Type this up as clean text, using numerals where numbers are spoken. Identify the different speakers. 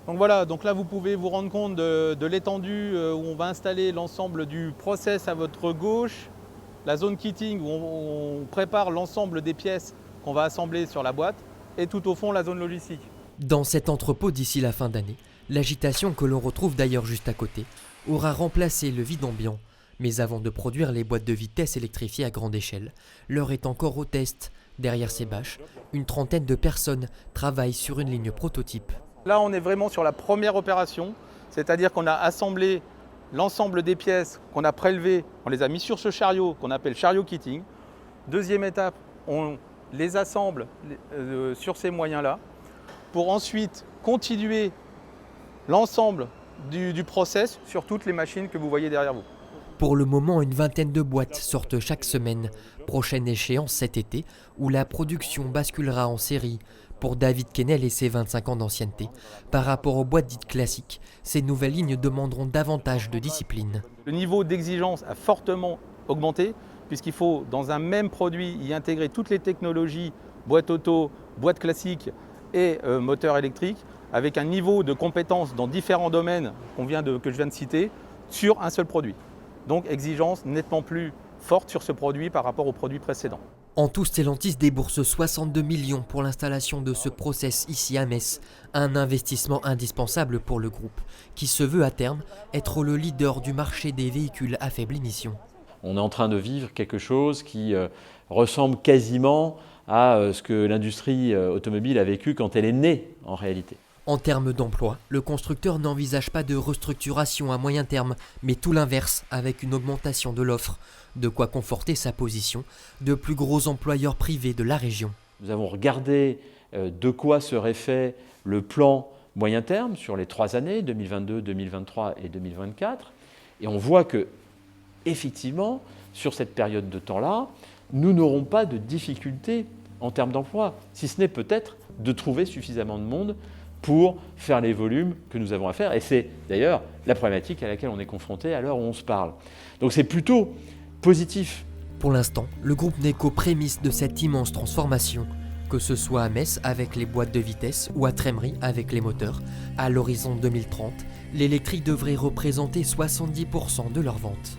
Speaker 1: Donc voilà, donc là vous pouvez vous rendre compte de l'étendue où on va installer l'ensemble du process à votre gauche, la zone kitting où on prépare l'ensemble des pièces qu'on va assembler sur la boîte, et tout au fond la zone logistique.
Speaker 2: Dans cet entrepôt d'ici la fin d'année, l'agitation que l'on retrouve d'ailleurs juste à côté aura remplacé le vide ambiant. Mais avant de produire les boîtes de vitesse électrifiées à grande échelle, l'heure est encore au test. Derrière ces bâches, une trentaine de personnes travaillent sur une ligne prototype.
Speaker 1: Là on est vraiment sur la première opération, c'est-à-dire qu'on a assemblé l'ensemble des pièces qu'on a prélevées, on les a mis sur ce chariot qu'on appelle chariot kitting. Deuxième étape, on les assemble sur ces moyens-là pour ensuite continuer l'ensemble du process sur toutes les machines que vous voyez derrière vous.
Speaker 2: Pour le moment, une vingtaine de boîtes sortent chaque semaine. Prochaine échéance cet été, où la production basculera en série. Pour David Quesnel et ses 25 ans d'ancienneté, par rapport aux boîtes dites classiques, ces nouvelles lignes demanderont davantage de discipline.
Speaker 1: Le niveau d'exigence a fortement augmenté, puisqu'il faut dans un même produit y intégrer toutes les technologies, boîte auto, boîte classique et moteur électrique, avec un niveau de compétence dans différents domaines que je viens de citer, sur un seul produit. Donc exigence nettement plus forte sur ce produit par rapport au produit précédent.
Speaker 2: En tout, Stellantis débourse 62 millions pour l'installation de ce process ici à Metz, un investissement indispensable pour le groupe, qui se veut à terme être le leader du marché des véhicules à faible émission.
Speaker 3: On est en train de vivre quelque chose qui ressemble quasiment à ce que l'industrie automobile a vécu quand elle est née en réalité.
Speaker 2: En termes d'emploi, le constructeur n'envisage pas de restructuration à moyen terme, mais tout l'inverse, avec une augmentation de l'offre. De quoi conforter sa position de plus gros employeurs privés de la région.
Speaker 3: Nous avons regardé de quoi serait fait le plan moyen terme sur les 3 années, 2022, 2023 et 2024. Et on voit que, effectivement, sur cette période de temps-là, nous n'aurons pas de difficultés en termes d'emploi, si ce n'est peut-être de trouver suffisamment de monde pour faire les volumes que nous avons à faire. Et c'est d'ailleurs la problématique à laquelle on est confronté à l'heure où on se parle. Donc c'est plutôt positif.
Speaker 2: Pour l'instant, le groupe n'est qu'aux prémices de cette immense transformation. Que ce soit à Metz avec les boîtes de vitesse ou à Trémery avec les moteurs, à l'horizon 2030, l'électrique devrait représenter 70% de leurs ventes.